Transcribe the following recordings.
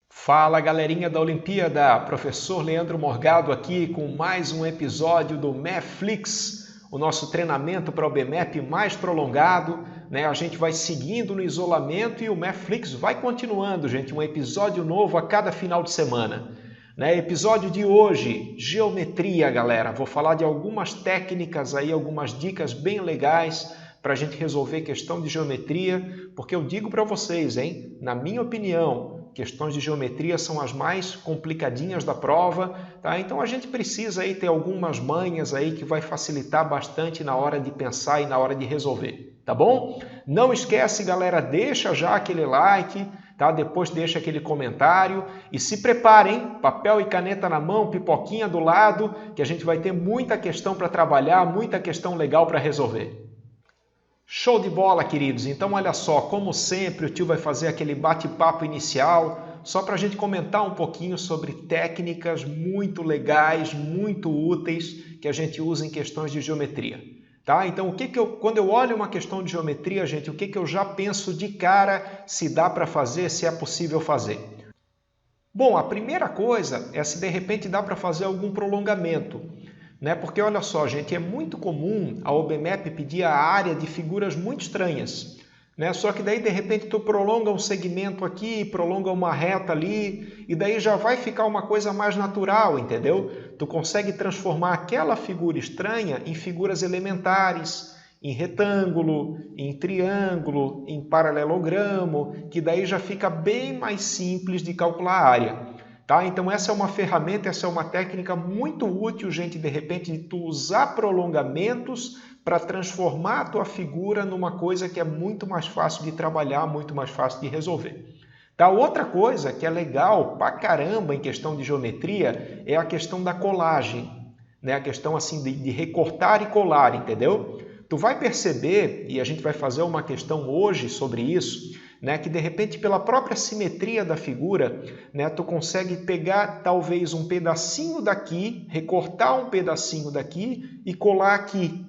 Fala galerinha da Olimpíada, professor Leandro Morgado aqui com mais um episódio do Mathflix, o nosso treinamento para o BMAP mais prolongado, né? A gente vai seguindo no isolamento e o Mathflix vai continuando, gente, um episódio novo a cada final de semana. Né? Episódio de hoje, geometria, galera. Vou falar de algumas técnicas aí, algumas dicas bem legais para a gente resolver questão de geometria, porque eu digo para vocês, hein, na minha opinião, questões de geometria são as mais complicadinhas da prova, tá? Então a gente precisa aí ter algumas manhas aí que vai facilitar bastante na hora de pensar e na hora de resolver, tá bom? Não esquece, galera, deixa já aquele like, tá? Depois deixa aquele comentário e se preparem, papel e caneta na mão, pipoquinha do lado, que a gente vai ter muita questão para trabalhar, muita questão legal para resolver. Show de bola, queridos! Então, olha só, como sempre, o tio vai fazer aquele bate-papo inicial, só para a gente comentar um pouquinho sobre técnicas muito legais, muito úteis, que a gente usa em questões de geometria. Tá? Então, quando eu olho uma questão de geometria, gente, o que eu já penso de cara se dá para fazer, se é possível fazer? Bom, a primeira coisa é se de repente dá para fazer algum prolongamento. Né? Porque olha só, gente, é muito comum a OBMAP pedir a área de figuras muito estranhas. Né? Só que daí, de repente, tu prolonga um segmento aqui, prolonga uma reta ali, e daí já vai ficar uma coisa mais natural, entendeu? Tu consegue transformar aquela figura estranha em figuras elementares, em retângulo, em triângulo, em paralelogramo, que daí já fica bem mais simples de calcular a área. Tá? Então essa é uma ferramenta, essa é uma técnica muito útil, gente, de repente, de tu usar prolongamentos para transformar a tua figura numa coisa que é muito mais fácil de trabalhar, muito mais fácil de resolver. Tá? Outra coisa que é legal pra caramba em questão de geometria é a questão da colagem, né? A questão assim de recortar e colar, entendeu? Tu vai perceber, e a gente vai fazer uma questão hoje sobre isso, né, que de repente pela própria simetria da figura, né, tu consegue pegar talvez um pedacinho daqui, recortar um pedacinho daqui e colar aqui.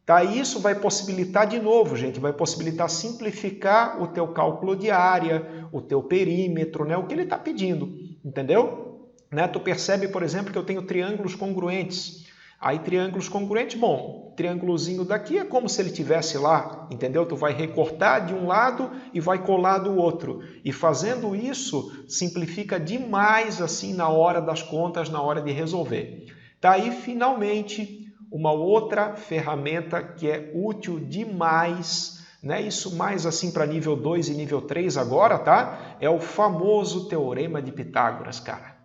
Tá? Isso vai possibilitar de novo, gente, vai possibilitar simplificar o teu cálculo de área, o teu perímetro, né, o que ele está pedindo, entendeu? Né, tu percebe, por exemplo, que eu tenho triângulos congruentes. Aí triângulos congruentes, bom, triângulozinho daqui é como se ele tivesse lá, entendeu? Tu vai recortar de um lado e vai colar do outro. E fazendo isso, simplifica demais assim na hora das contas, na hora de resolver. Tá aí, finalmente, uma outra ferramenta que é útil demais, né? Isso mais assim para nível 2 e nível 3 agora, tá? É o famoso Teorema de Pitágoras, cara.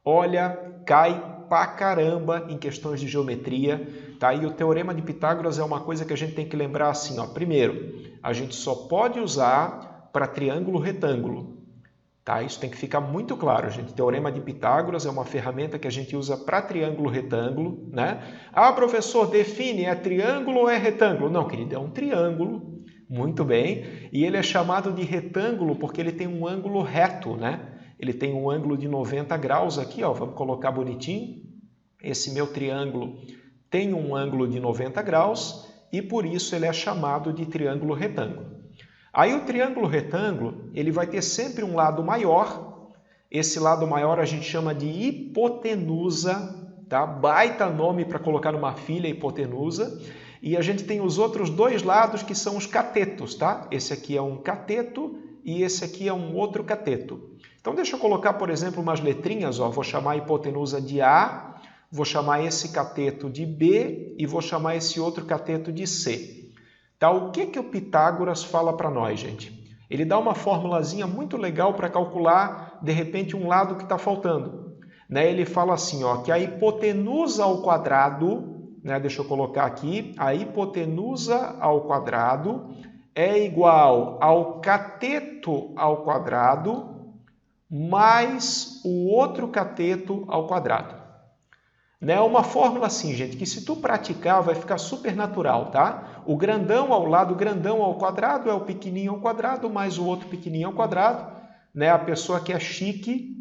Olha, cai pra caramba em questões de geometria, tá? E o Teorema de Pitágoras é uma coisa que a gente tem que lembrar assim, ó. Primeiro, a gente só pode usar para triângulo retângulo, tá? Isso tem que ficar muito claro, gente. Teorema de Pitágoras é uma ferramenta que a gente usa para triângulo retângulo, né? Ah, professor, define, é triângulo ou é retângulo? Não, querido, é um triângulo, muito bem, e ele é chamado de retângulo porque ele tem um ângulo reto, né? Ele tem um ângulo de 90 graus aqui, ó, vamos colocar bonitinho. Esse meu triângulo tem um ângulo de 90 graus e por isso ele é chamado de triângulo retângulo. Aí o triângulo retângulo, ele vai ter sempre um lado maior. Esse lado maior a gente chama de hipotenusa, tá? Baita nome para colocar numa filha, hipotenusa. E a gente tem os outros dois lados que são os catetos, tá? Esse aqui é um cateto e esse aqui é um outro cateto. Então deixa eu colocar, por exemplo, umas letrinhas, ó. Vou chamar a hipotenusa de A, vou chamar esse cateto de B e vou chamar esse outro cateto de C. Tá? O que o Pitágoras fala para nós, gente? Ele dá uma formulazinha muito legal para calcular, de repente, um lado que está faltando. Né? Ele fala assim, ó, que a hipotenusa ao quadrado, né? Deixa eu colocar aqui, a hipotenusa ao quadrado é igual ao cateto ao quadrado mais o outro cateto ao quadrado. Né? Uma fórmula assim, gente, que se tu praticar vai ficar super natural, tá? O grandão ao lado, grandão ao quadrado é o pequenininho ao quadrado mais o outro pequenininho ao quadrado. Né? A pessoa que é chique,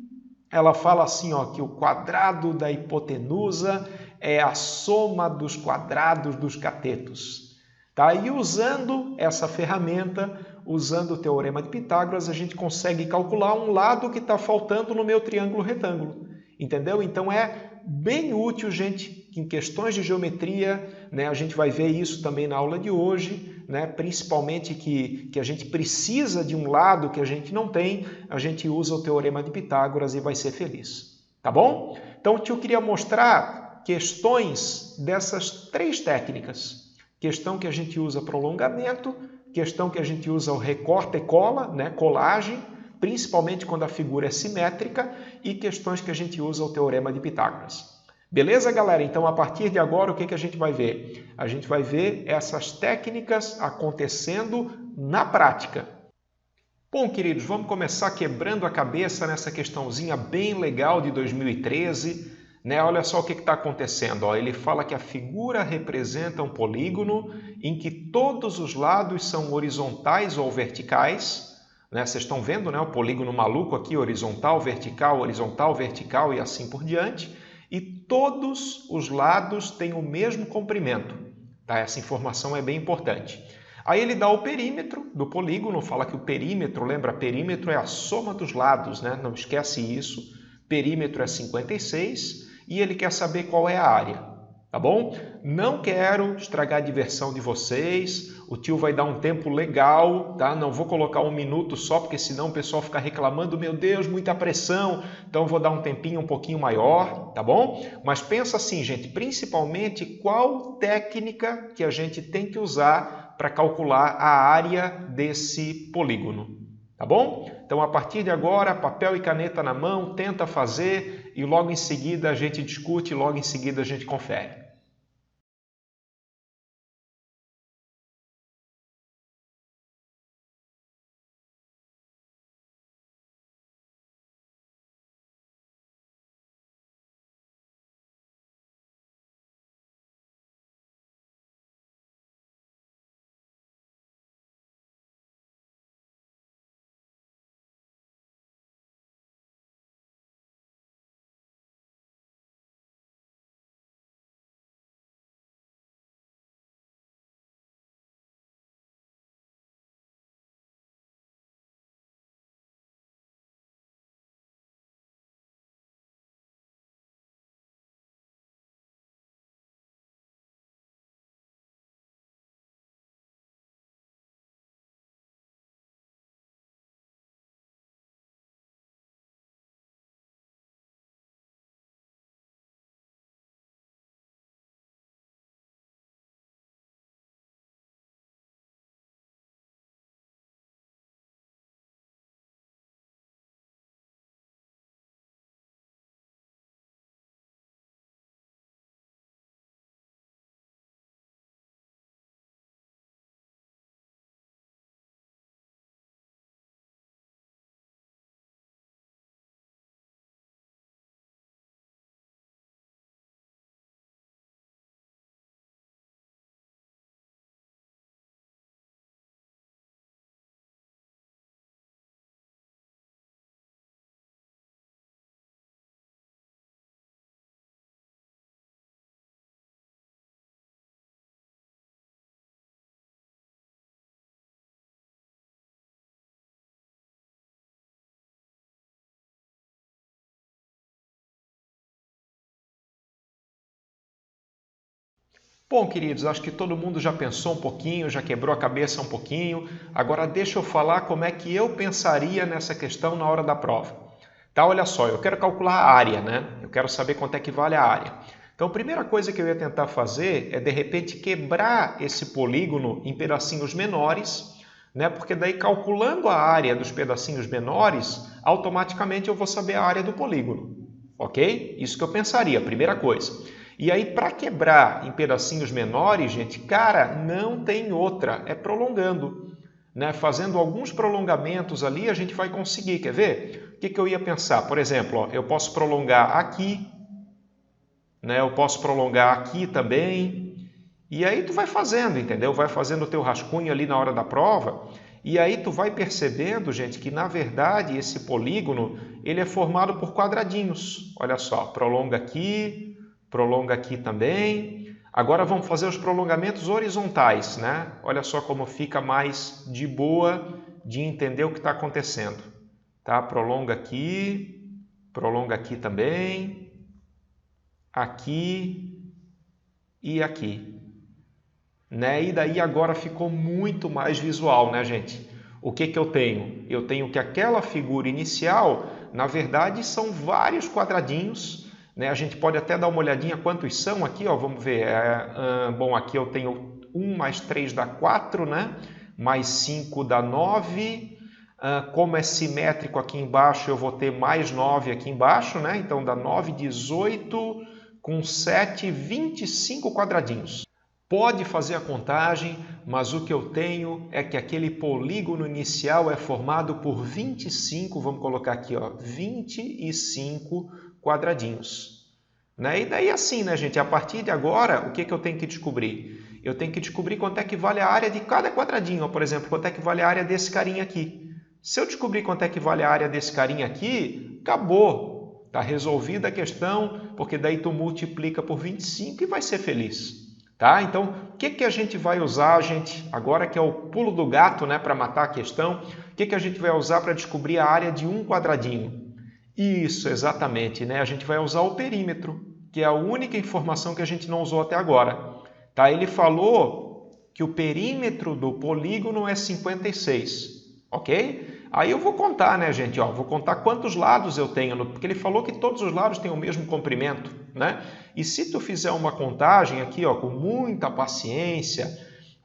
ela fala assim, ó, que o quadrado da hipotenusa é a soma dos quadrados dos catetos. Tá? E usando essa ferramenta, usando o Teorema de Pitágoras, a gente consegue calcular um lado que está faltando no meu triângulo retângulo. Entendeu? Então é bem útil, gente, em questões de geometria, né? A gente vai ver isso também na aula de hoje, né? Principalmente que a gente precisa de um lado que a gente não tem, a gente usa o Teorema de Pitágoras e vai ser feliz. Tá bom? Então, eu queria mostrar questões dessas 3 técnicas. Questão que a gente usa prolongamento, questão que a gente usa o recorta e cola, né? Colagem, principalmente quando a figura é simétrica, e questões que a gente usa o Teorema de Pitágoras. Beleza, galera? Então, a partir de agora, o que a gente vai ver? A gente vai ver essas técnicas acontecendo na prática. Bom, queridos, vamos começar quebrando a cabeça nessa questãozinha bem legal de 2013. Né? Olha só o que está acontecendo. Ó. Ele fala que a figura representa um polígono em que todos os lados são horizontais ou verticais. Né? Vocês estão vendo, né? O polígono maluco aqui, horizontal, vertical e assim por diante. E todos os lados têm o mesmo comprimento. Tá? Essa informação é bem importante. Aí ele dá o perímetro do polígono, fala que o perímetro, lembra, perímetro é a soma dos lados, né? Não esquece isso. Perímetro é 56 e ele quer saber qual é a área. Tá bom? Não quero estragar a diversão de vocês, o tio vai dar um tempo legal, tá? Não vou colocar 1 minuto só, porque senão o pessoal fica reclamando, meu Deus, muita pressão, então vou dar um tempinho um pouquinho maior, tá bom? Mas pensa assim, gente, principalmente qual técnica que a gente tem que usar para calcular a área desse polígono, tá bom? Então, a partir de agora, papel e caneta na mão, tenta fazer e logo em seguida a gente discute, logo em seguida a gente confere. Bom, queridos, acho que todo mundo já pensou um pouquinho, já quebrou a cabeça um pouquinho. Agora deixa eu falar como é que eu pensaria nessa questão na hora da prova. Tá, olha só, eu quero calcular a área, né? Eu quero saber quanto é que vale a área. Então, a primeira coisa que eu ia tentar fazer é, de repente, quebrar esse polígono em pedacinhos menores, né? Porque daí, calculando a área dos pedacinhos menores, automaticamente eu vou saber a área do polígono. Ok? Isso que eu pensaria, a primeira coisa. E aí, para quebrar em pedacinhos menores, gente, cara, não tem outra, é prolongando. Né? Fazendo alguns prolongamentos ali, a gente vai conseguir. Quer ver? O que eu ia pensar? Por exemplo, ó, eu posso prolongar aqui, né? Eu posso prolongar aqui também. E aí tu vai fazendo, entendeu? Vai fazendo o teu rascunho ali na hora da prova. E aí tu vai percebendo, gente, que na verdade esse polígono ele é formado por quadradinhos. Olha só, prolonga aqui também. Agora vamos fazer os prolongamentos horizontais, né? Olha só como fica mais de boa de entender o que está acontecendo. Tá? Prolonga aqui também, aqui e aqui. Né? E daí agora ficou muito mais visual, né, gente? O que que eu tenho? Eu tenho que aquela figura inicial, na verdade, são vários quadradinhos, né? A gente pode até dar uma olhadinha quantos são aqui, ó, vamos ver. Bom, aqui eu tenho 1 mais 3 dá 4, né? Mais 5 dá 9. Como é simétrico aqui embaixo, eu vou ter mais 9 aqui embaixo, né? Então dá 9, 18, com 7, 25 quadradinhos. Pode fazer a contagem, mas o que eu tenho é que aquele polígono inicial é formado por 25, vamos colocar aqui, ó, 25 quadradinhos. Né? E daí assim, né, gente? A partir de agora, o que eu tenho que descobrir? Eu tenho que descobrir quanto é que vale a área de cada quadradinho. Ó, por exemplo, quanto é que vale a área desse carinha aqui. Se eu descobrir quanto é que vale a área desse carinha aqui, acabou. Está resolvida a questão, porque daí tu multiplica por 25 e vai ser feliz. Tá? Então, o que a gente vai usar, gente, agora que é o pulo do gato, né, para matar a questão, o que a gente vai usar para descobrir a área de um quadradinho? Isso, exatamente, né? A gente vai usar o perímetro, que é a única informação que a gente não usou até agora. Tá? Ele falou que o perímetro do polígono é 56, ok? Aí eu vou contar, né, gente? Ó, vou contar quantos lados eu tenho, porque ele falou que todos os lados têm o mesmo comprimento, né? E se tu fizer uma contagem aqui, ó, com muita paciência,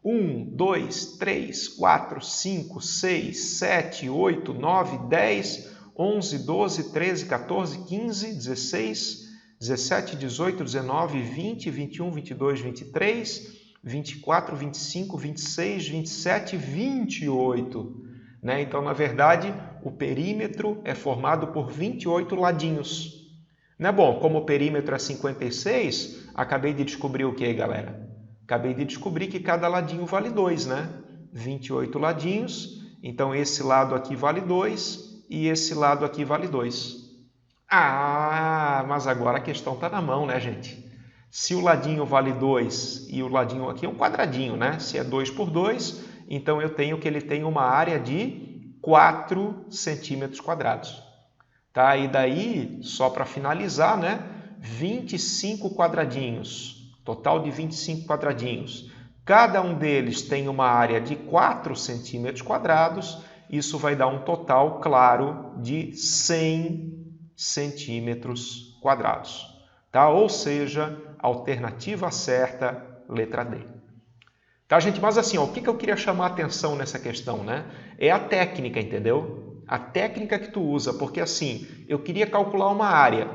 1, 2, 3, 4, 5, 6, 7, 8, 9, 10, 11, 12, 13, 14, 15, 16, 17, 18, 19, 20, 21, 22, 23, 24, 25, 26, 27, 28. Né? Então, na verdade, o perímetro é formado por 28 ladinhos. Né? Bom, como o perímetro é 56, acabei de descobrir o que, galera? Acabei de descobrir que cada ladinho vale 2, né? 28 ladinhos, então esse lado aqui vale 2 e esse lado aqui vale 2. Ah, mas agora a questão está na mão, né, gente? Se o ladinho vale 2 e o ladinho aqui é um quadradinho, né? Se é 2 por 2, então eu tenho que ele tem uma área de 4 centímetros quadrados. Tá? E daí, só para finalizar, né? 25 quadradinhos, total de 25 quadradinhos. Cada um deles tem uma área de 4 centímetros quadrados, isso vai dar um total, claro, de 100 centímetros quadrados. Tá? Ou seja, alternativa certa, letra D. Tá, gente? Mas assim, ó, o que eu queria chamar a atenção nessa questão, né? É a técnica, entendeu? A técnica que tu usa, porque assim, eu queria calcular uma área,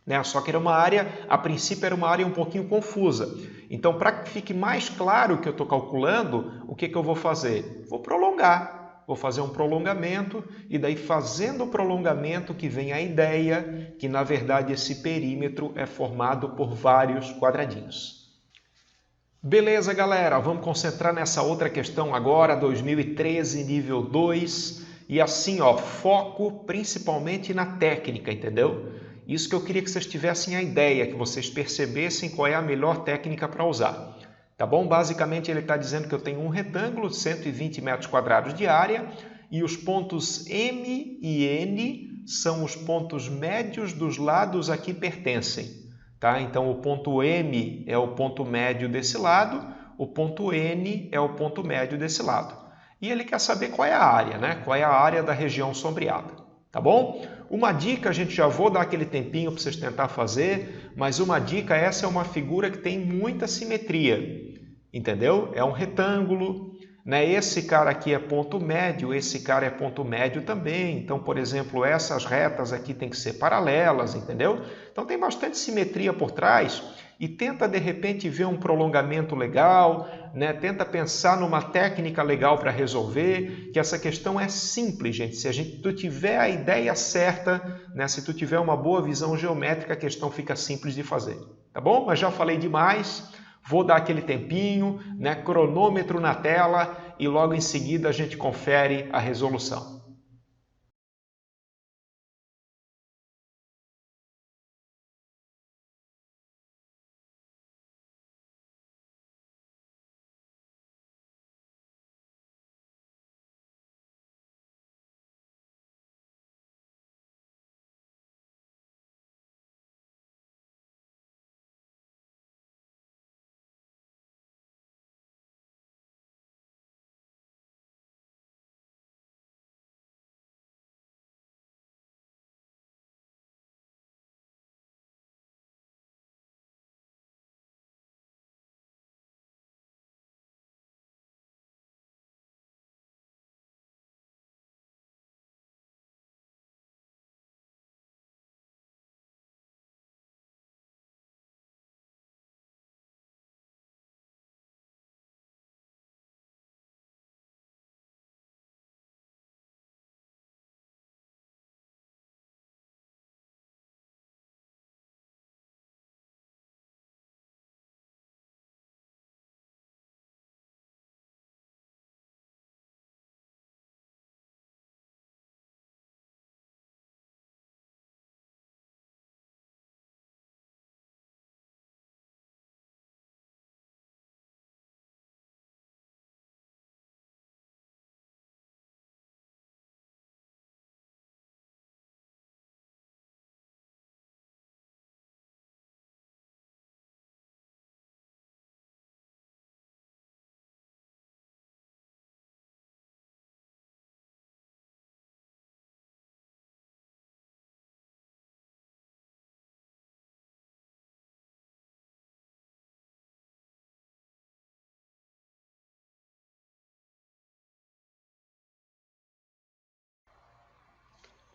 né? Só que era uma área, a princípio era uma área um pouquinho confusa. Então, para que fique mais claro o que eu estou calculando, o que eu vou fazer? Vou prolongar. Vou fazer um prolongamento e daí fazendo o prolongamento que vem a ideia que na verdade esse perímetro é formado por vários quadradinhos. Beleza, galera, vamos concentrar nessa outra questão agora, 2013, nível 2. E assim, ó, foco principalmente na técnica, entendeu? Isso que eu queria que vocês tivessem a ideia, que vocês percebessem qual é a melhor técnica para usar. Tá bom? Basicamente ele está dizendo que eu tenho um retângulo de 120 metros quadrados de área e os pontos M e N são os pontos médios dos lados a que pertencem. Tá? Então, o ponto M é o ponto médio desse lado, o ponto N é o ponto médio desse lado. E ele quer saber qual é a área, né? Qual é a área da região sombreada. Tá bom? Uma dica, a gente já vou dar aquele tempinho para vocês tentar fazer, mas uma dica, essa é uma figura que tem muita simetria. Entendeu? É um retângulo, né? Esse cara aqui é ponto médio, esse cara é ponto médio também. Então, por exemplo, essas retas aqui tem que ser paralelas, entendeu? Então tem bastante simetria por trás e tenta de repente ver um prolongamento legal, né? Tenta pensar numa técnica legal para resolver, que essa questão é simples, gente. Se tu tiver a ideia certa, né? Se tu tiver uma boa visão geométrica, a questão fica simples de fazer, tá bom? Mas já falei demais. Vou dar aquele tempinho, né? Cronômetro na tela e logo em seguida a gente confere a resolução.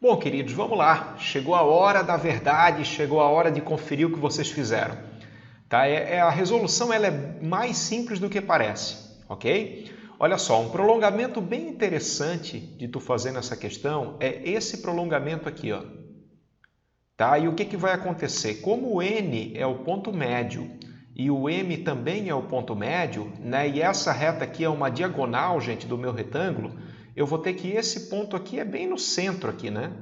Bom, queridos, vamos lá. Chegou a hora da verdade, chegou a hora de conferir o que vocês fizeram. Tá? A resolução ela é mais simples do que parece, ok? Olha só, um prolongamento bem interessante de tu fazer nessa questão é esse prolongamento aqui, ó. Tá? E o que vai acontecer? Como o N é o ponto médio e o M também é o ponto médio, né? E essa reta aqui é uma diagonal, gente, do meu retângulo, eu vou ter que esse ponto aqui é bem no centro aqui, né?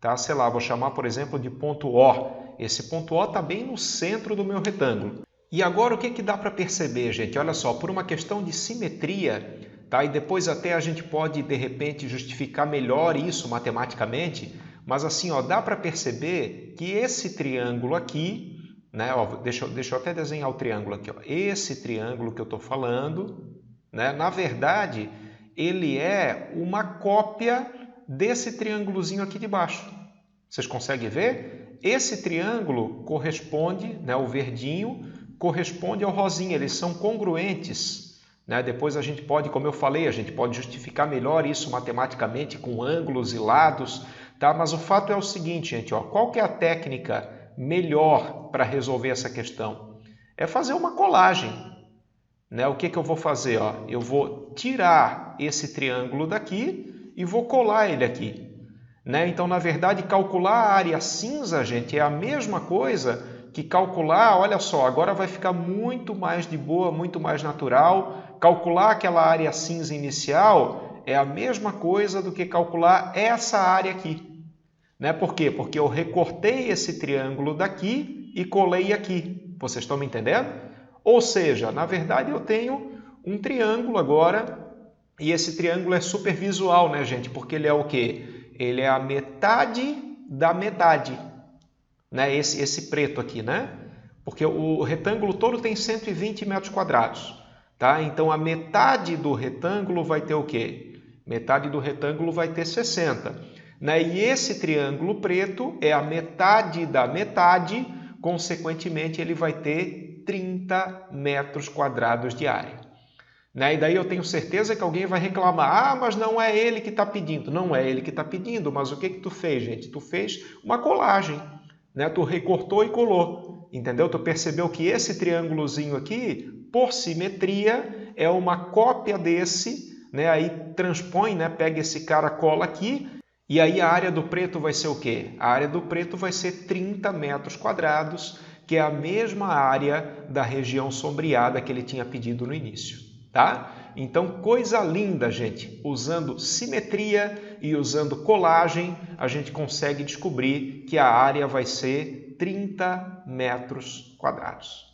Tá? Sei lá, vou chamar, por exemplo, de ponto O. Esse ponto O está bem no centro do meu retângulo. E agora o que dá para perceber, gente? Olha só, por uma questão de simetria, tá? E depois até a gente pode, de repente, justificar melhor isso matematicamente, mas assim, ó, dá para perceber que esse triângulo aqui, né? Ó, deixa eu até desenhar o triângulo aqui, ó. Esse triângulo que eu estou falando, né? Na verdade, ele é uma cópia desse triângulozinho aqui de baixo. Vocês conseguem ver? Esse triângulo corresponde, né, o verdinho, corresponde ao rosinha, eles são congruentes. Né? Depois a gente pode, como eu falei, a gente pode justificar melhor isso matematicamente com ângulos e lados. Tá? Mas o fato é o seguinte, gente, ó, qual que é a técnica melhor para resolver essa questão? É fazer uma colagem. Né? O que eu vou fazer? Ó? Eu vou tirar esse triângulo daqui e vou colar ele aqui. Né? Então, na verdade, calcular a área cinza, gente, é a mesma coisa que calcular, olha só, agora vai ficar muito mais de boa, muito mais natural. Calcular aquela área cinza inicial é a mesma coisa do que calcular essa área aqui. Né? Por quê? Porque eu recortei esse triângulo daqui e colei aqui. Vocês estão me entendendo? Ou seja, na verdade eu tenho um triângulo agora e esse triângulo é supervisual, né, gente? Porque ele é o quê? Ele é a metade da metade. Né? Esse preto aqui, né? Porque o retângulo todo tem 120 metros quadrados. Tá? Então a metade do retângulo vai ter o quê? Metade do retângulo vai ter 60. Né? E esse triângulo preto é a metade da metade, consequentemente ele vai ter 30 metros quadrados de área. Né? E daí eu tenho certeza que alguém vai reclamar, ah, mas não é ele que está pedindo. Não é ele que está pedindo, mas o que tu fez, gente? Tu fez uma colagem, né? Tu recortou e colou, entendeu? Tu percebeu que esse triângulozinho aqui, por simetria, é uma cópia desse, né? Aí transpõe, né? Pega esse cara, cola aqui, e aí a área do preto vai ser o quê? A área do preto vai ser 30 metros quadrados, que é a mesma área da região sombreada que ele tinha pedido no início. Tá? Então, coisa linda, gente. Usando simetria e usando colagem, a gente consegue descobrir que a área vai ser 30 metros quadrados.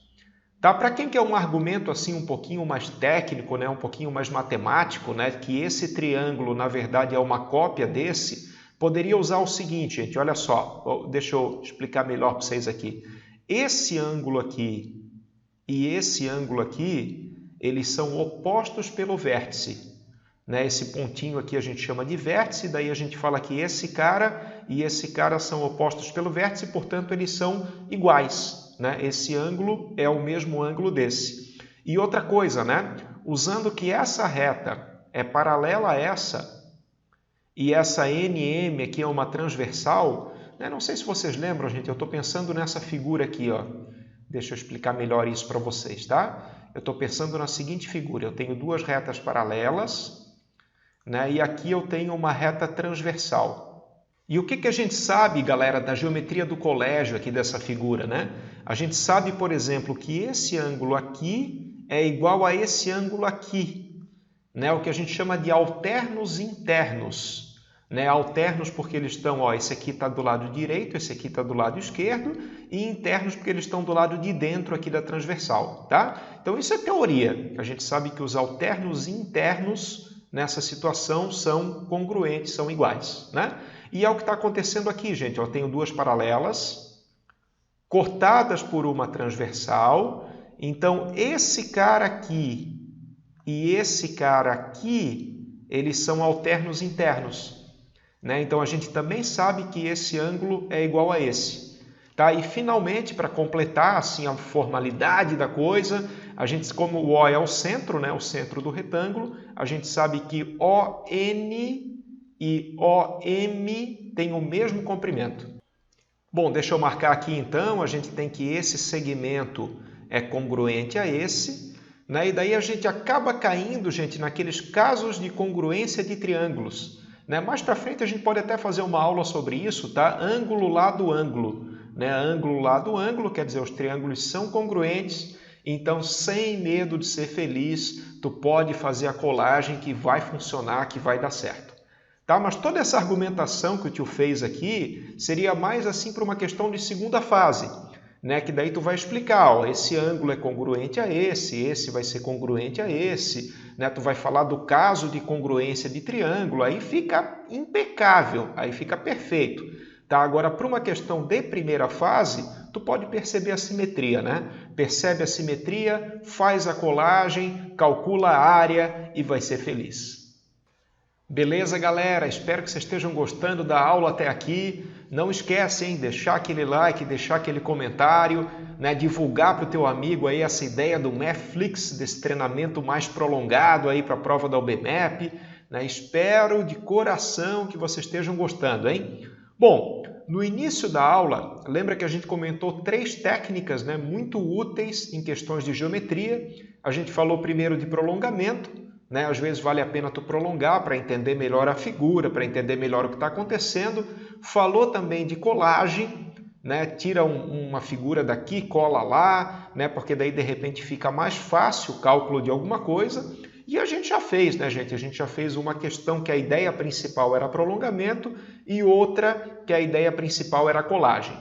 Tá? Para quem quer um argumento assim um pouquinho mais técnico, né? Um pouquinho mais matemático, né? Que esse triângulo, na verdade, é uma cópia desse, poderia usar o seguinte, gente. Olha só, deixa eu explicar melhor para vocês aqui. Esse ângulo aqui e esse ângulo aqui, eles são opostos pelo vértice. Né? Esse pontinho aqui a gente chama de vértice, daí a gente fala que esse cara e esse cara são opostos pelo vértice, portanto eles são iguais. Né? Esse ângulo é o mesmo ângulo desse. E outra coisa, né? Usando que essa reta é paralela a essa, e essa NM aqui é uma transversal, né? Não sei se vocês lembram, gente, eu estou pensando nessa figura aqui, ó. Deixa eu explicar melhor isso para vocês, tá? Eu estou pensando na seguinte figura, eu tenho duas retas paralelas, né? E aqui eu tenho uma reta transversal. E o que a gente sabe, galera, da geometria do colégio aqui dessa figura, né? A gente sabe, por exemplo, que esse ângulo aqui é igual a esse ângulo aqui, né? O que a gente chama de alternos internos. Né? Alternos porque eles estão, ó, esse aqui está do lado direito, esse aqui está do lado esquerdo, e internos porque eles estão do lado de dentro aqui da transversal. Tá? Então isso é teoria. A gente sabe que os alternos internos nessa situação são congruentes, são iguais. Né? E é o que está acontecendo aqui, gente. Eu tenho duas paralelas cortadas por uma transversal. Então esse cara aqui e esse cara aqui, eles são alternos internos. Né? Então, a gente também sabe que esse ângulo é igual a esse. Tá? E, finalmente, para completar assim, a formalidade da coisa, a gente, como o O é o centro, né? O centro do retângulo, a gente sabe que ON e OM têm o mesmo comprimento. Bom, deixa eu marcar aqui então, a gente tem que esse segmento é congruente a esse, né? E daí a gente acaba caindo, gente, naqueles casos de congruência de triângulos, né? Mais para frente a gente pode até fazer uma aula sobre isso, tá? Ângulo lado ângulo, né? Ângulo lado ângulo, quer dizer, os triângulos são congruentes, então sem medo de ser feliz, tu pode fazer a colagem que vai funcionar, que vai dar certo. Tá? Mas toda essa argumentação que o tio fez aqui seria mais assim para uma questão de segunda fase, né? Que daí tu vai explicar, ó, esse ângulo é congruente a esse vai ser congruente a esse, né? Tu vai falar do caso de congruência de triângulo, aí fica impecável, aí fica perfeito. Tá? Agora, para uma questão de primeira fase, tu pode perceber a simetria, né? Percebe a simetria, faz a colagem, calcula a área e vai ser feliz. Beleza, galera? Espero que vocês estejam gostando da aula até aqui. Não esquece, hein? Deixar aquele like, deixar aquele comentário, né? Divulgar para o teu amigo aí essa ideia do Mathflix, desse treinamento mais prolongado aí para a prova da UBMAP, né? Espero de coração que vocês estejam gostando, hein? Bom, no início da aula, lembra que a gente comentou 3 técnicas, né, muito úteis em questões de geometria. A gente falou primeiro de prolongamento, né? Às vezes vale a pena tu prolongar para entender melhor a figura, para entender melhor o que está acontecendo. Falou também de colagem, né? Tira uma figura daqui, cola lá, né? Porque daí de repente fica mais fácil o cálculo de alguma coisa. E a gente já fez, né, gente? A gente já fez uma questão que a ideia principal era prolongamento e outra que a ideia principal era colagem.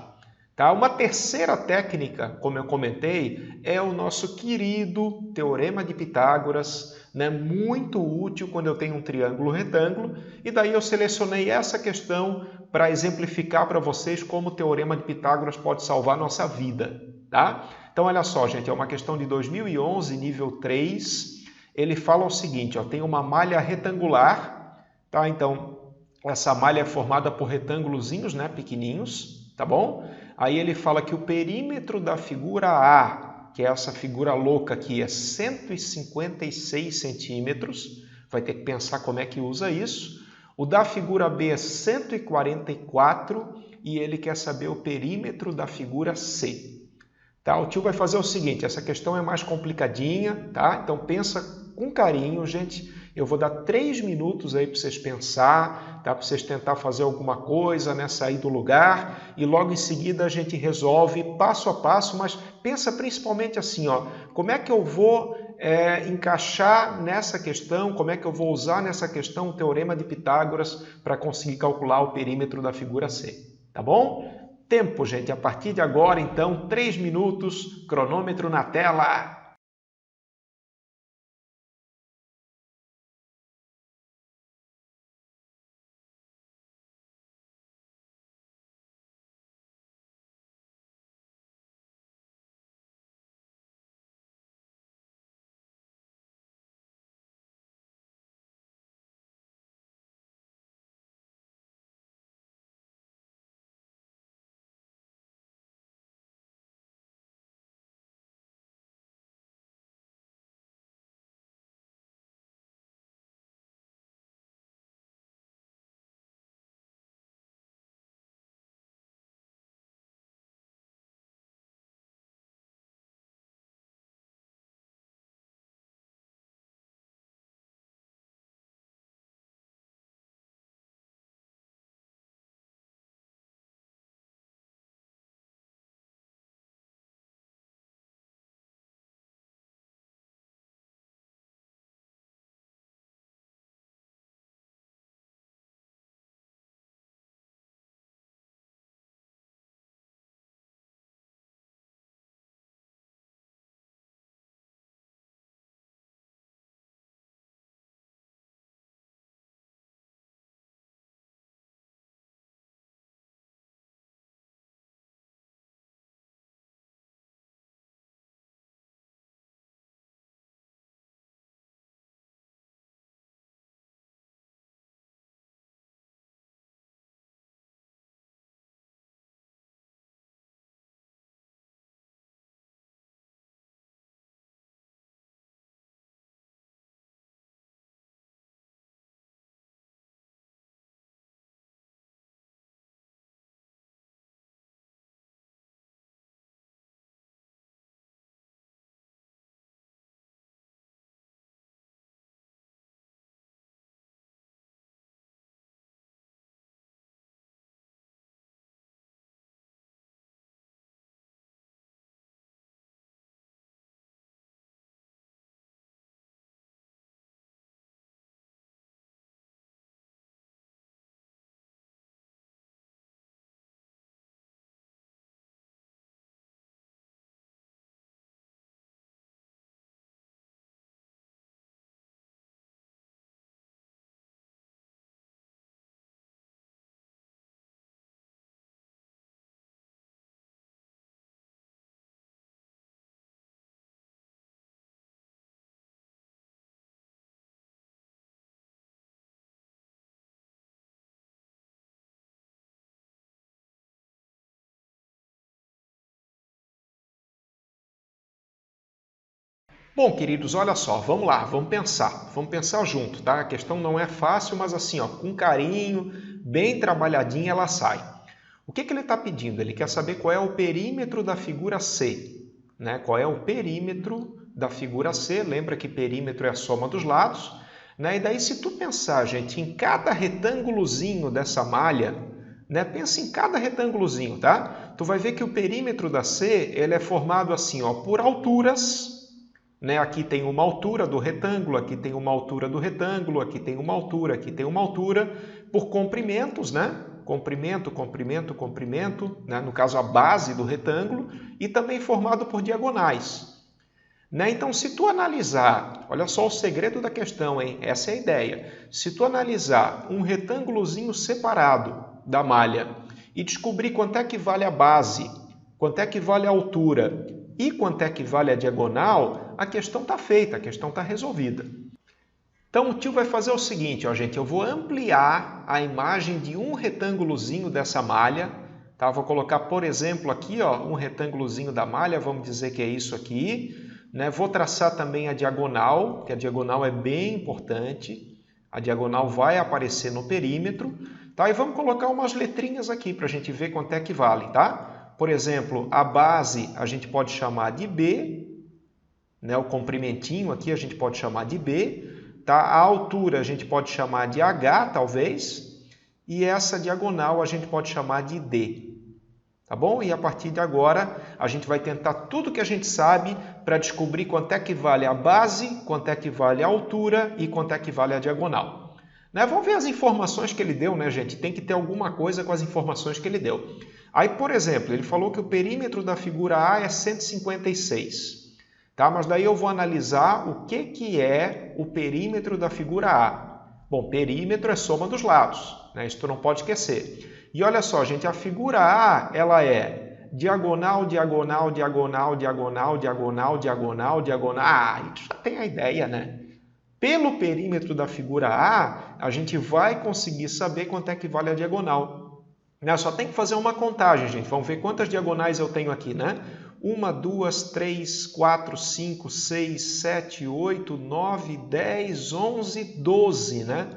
Tá? Uma terceira técnica, como eu comentei, é o nosso querido Teorema de Pitágoras, né? Muito útil quando eu tenho um triângulo retângulo, e daí eu selecionei essa questão para exemplificar para vocês como o Teorema de Pitágoras pode salvar nossa vida. Tá? Então, olha só, gente, é uma questão de 2011, nível 3. Ele fala o seguinte, ó, tem uma malha retangular, tá? Então, essa malha é formada por retângulozinhos, né, pequenininhos, tá bom? Aí ele fala que o perímetro da figura A, que é essa figura louca aqui, é 156 centímetros. Vai ter que pensar como é que usa isso. O da figura B é 144 e ele quer saber o perímetro da figura C. Tá? O tio vai fazer o seguinte, essa questão é mais complicadinha, tá? Então pensa com carinho, gente. Eu vou dar 3 minutos aí para vocês pensar, tá? Para vocês tentar fazer alguma coisa, né? Sair do lugar e logo em seguida a gente resolve passo a passo, mas pensa principalmente assim, ó, como é que eu vou encaixar nessa questão, como é que eu vou usar nessa questão o Teorema de Pitágoras para conseguir calcular o perímetro da figura C, tá bom? Tempo, gente. A partir de agora, então, 3 minutos, cronômetro na tela. Bom, queridos, olha só, vamos lá, vamos pensar junto, tá? A questão não é fácil, mas assim, ó, com carinho, bem trabalhadinha, ela sai. O que ele está pedindo? Ele quer saber qual é o perímetro da figura C, né? Qual é o perímetro da figura C? Lembra que perímetro é a soma dos lados, né? E daí, se tu pensar, gente, em cada retângulozinho dessa malha, né? Pensa em cada retângulozinho, tá? Tu vai ver que o perímetro da C, ele é formado assim, ó, por alturas. Né? Aqui tem uma altura do retângulo, aqui tem uma altura do retângulo, aqui tem uma altura, aqui tem uma altura, por comprimentos, né? Comprimento, comprimento, comprimento, né? No caso a base do retângulo, e também formado por diagonais. Né? Então, se tu analisar, olha só o segredo da questão, hein? Essa é a ideia. Se tu analisar um retângulozinho separado da malha e descobrir quanto é que vale a base, quanto é que vale a altura e quanto é que vale a diagonal, a questão está feita, a questão está resolvida. Então o tio vai fazer o seguinte, ó, gente, eu vou ampliar a imagem de um retângulozinho dessa malha, tá? Vou colocar, por exemplo, aqui, ó, um retângulozinho da malha, vamos dizer que é isso aqui, né? Vou traçar também a diagonal, que a diagonal é bem importante, a diagonal vai aparecer no perímetro, tá? E vamos colocar umas letrinhas aqui para a gente ver quanto é que vale, tá? Por exemplo, a base a gente pode chamar de B, né? O comprimentinho aqui a gente pode chamar de B, tá? A altura a gente pode chamar de H, talvez, e essa diagonal a gente pode chamar de D, tá bom? E a partir de agora a gente vai tentar tudo que a gente sabe para descobrir quanto é que vale a base, quanto é que vale a altura e quanto é que vale a diagonal. Né? Vamos ver as informações que ele deu, né, gente? Tem que ter alguma coisa com as informações que ele deu. Aí, por exemplo, ele falou que o perímetro da figura A é 156. Tá? Mas daí eu vou analisar o que é o perímetro da figura A. Bom, perímetro é soma dos lados, né? Isso tu não pode esquecer. E olha só, gente, a figura A, ela é diagonal, diagonal, diagonal, diagonal, diagonal, diagonal, diagonal. Ah, tu já tem a ideia, né? Pelo perímetro da figura A, a gente vai conseguir saber quanto é que vale a diagonal. Né? Só tem que fazer uma contagem, gente. Vamos ver quantas diagonais eu tenho aqui, né? 1, 2, 3, 4, 5, 6, 7, 8, 9, 10, 11, 12, né?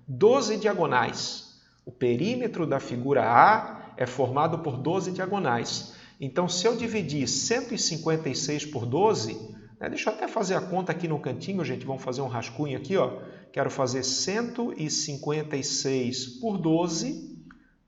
12 diagonais. O perímetro da figura A é formado por 12 diagonais. Então, se eu dividir 156 por 12, né? Deixa eu até fazer a conta aqui no cantinho, gente. Vamos fazer um rascunho aqui, ó. Quero fazer 156 por 12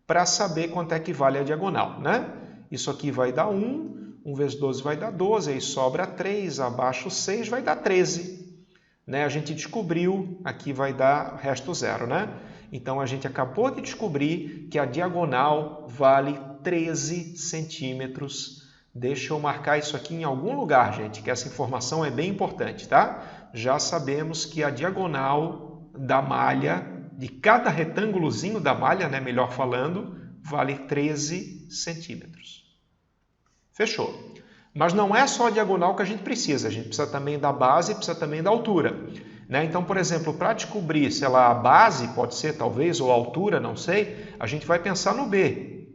para saber quanto é que vale a diagonal, né? Isso aqui vai dar 1, 1 vezes 12 vai dar 12, aí sobra 3, abaixo 6 vai dar 13. Né? A gente descobriu, aqui vai dar resto zero, né? Então a gente acabou de descobrir que a diagonal vale 13 centímetros. Deixa eu marcar isso aqui em algum lugar, gente, que essa informação é bem importante, tá? Já sabemos que a diagonal da malha, de cada retângulozinho da malha, né, melhor falando, vale 13 centímetros. Fechou. Mas não é só a diagonal que a gente precisa também da base e precisa também da altura. Né? Então, por exemplo, para descobrir se ela a base, pode ser talvez, ou a altura, não sei, a gente vai pensar no B.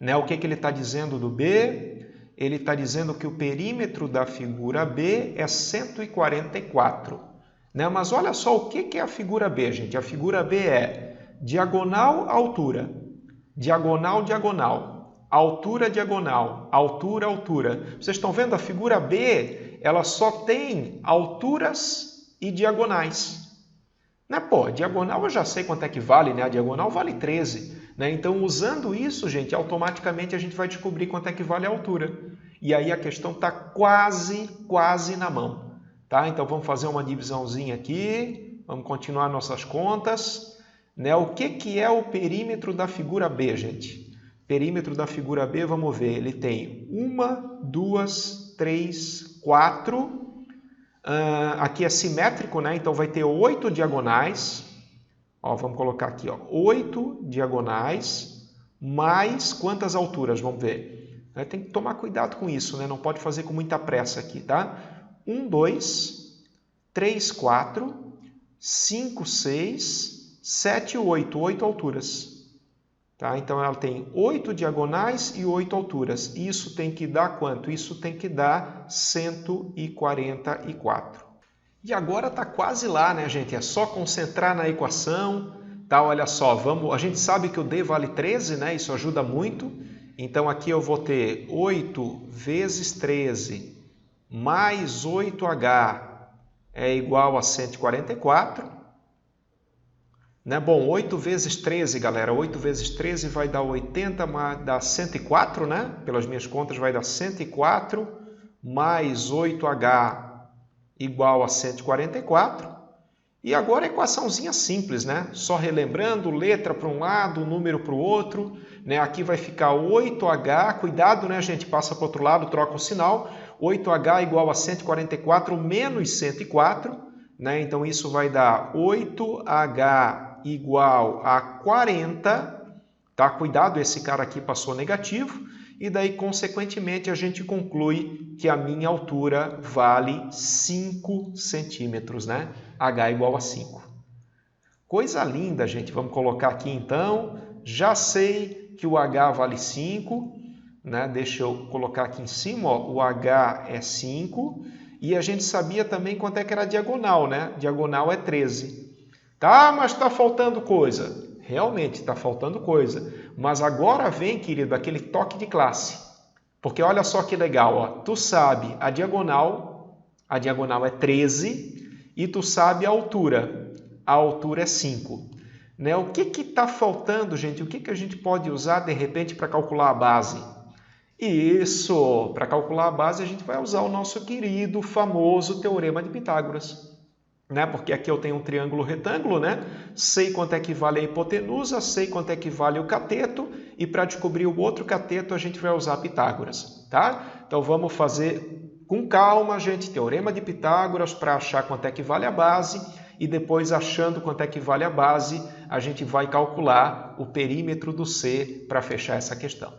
Né? O que ele está dizendo do B? Ele está dizendo que o perímetro da figura B é 144. Né? Mas olha só o que é a figura B, gente. A figura B é diagonal, altura, diagonal, diagonal, altura, diagonal, altura, altura. Vocês estão vendo? A figura B, ela só tem alturas e diagonais. Né? Pô, diagonal eu já sei quanto é que vale, né? A diagonal vale 13. Né? Então, usando isso, gente, automaticamente a gente vai descobrir quanto é que vale a altura. E aí a questão está quase na mão. Tá? Então, vamos fazer uma divisãozinha aqui, vamos continuar nossas contas. Né? O que é o perímetro da figura B, gente? Perímetro da figura B, vamos ver, ele tem 1, 2, 3, 4. Aqui é simétrico, né? Então vai ter 8 diagonais. Ó, vamos colocar aqui, ó, 8 diagonais, mais quantas alturas? Vamos ver. Tem que tomar cuidado com isso, né? Não pode fazer com muita pressa aqui, tá? 1, 2, 3, 4, 5, 6, 7, 8. 8 alturas. Tá? Então, ela tem 8 diagonais e 8 alturas. Isso tem que dar quanto? Isso tem que dar 144. E agora está quase lá, né, gente? É só concentrar na equação. Tá? Olha só, a gente sabe que o D vale 13, né? Isso ajuda muito. Então, aqui eu vou ter 8 vezes 13 mais 8H é igual a 144. Né? Bom, 8 vezes 13, galera. 8 vezes 13 vai dar 80, dá 104, né? Pelas minhas contas vai dar 104 mais 8H igual a 144. E agora a equaçãozinha simples, né? Só relembrando, letra para um lado, número para o outro. Né? Aqui vai ficar 8H, cuidado, né, gente? Passa para o outro lado, troca o sinal. 8H igual a 144 menos 104. Né? Então, isso vai dar 8H igual a 40. Tá? Cuidado, esse cara aqui passou negativo. E daí, consequentemente, a gente conclui que a minha altura vale 5 centímetros, né? H igual a 5. Coisa linda, gente. Vamos colocar aqui, então. Já sei que o H vale 5. Né? Deixa eu colocar aqui em cima. Ó. O H é 5. E a gente sabia também quanto é que era a diagonal, né? Diagonal é 13. Tá, mas está faltando coisa. Realmente está faltando coisa. Mas agora vem, querido, aquele toque de classe. Porque olha só que legal, ó. Tu sabe a diagonal é 13 e tu sabe a altura é 5. Né? O que está faltando, gente? O que a gente pode usar, de repente, para calcular a base? Isso! Para calcular a base, a gente vai usar o nosso querido, famoso Teorema de Pitágoras. Né? Porque aqui eu tenho um triângulo retângulo, né? Sei quanto é que vale a hipotenusa, sei quanto é que vale o cateto, e para descobrir o outro cateto a gente vai usar Pitágoras, tá? Então vamos fazer com calma, gente, Teorema de Pitágoras para achar quanto é que vale a base, e depois, achando quanto é que vale a base, a gente vai calcular o perímetro do C para fechar essa questão.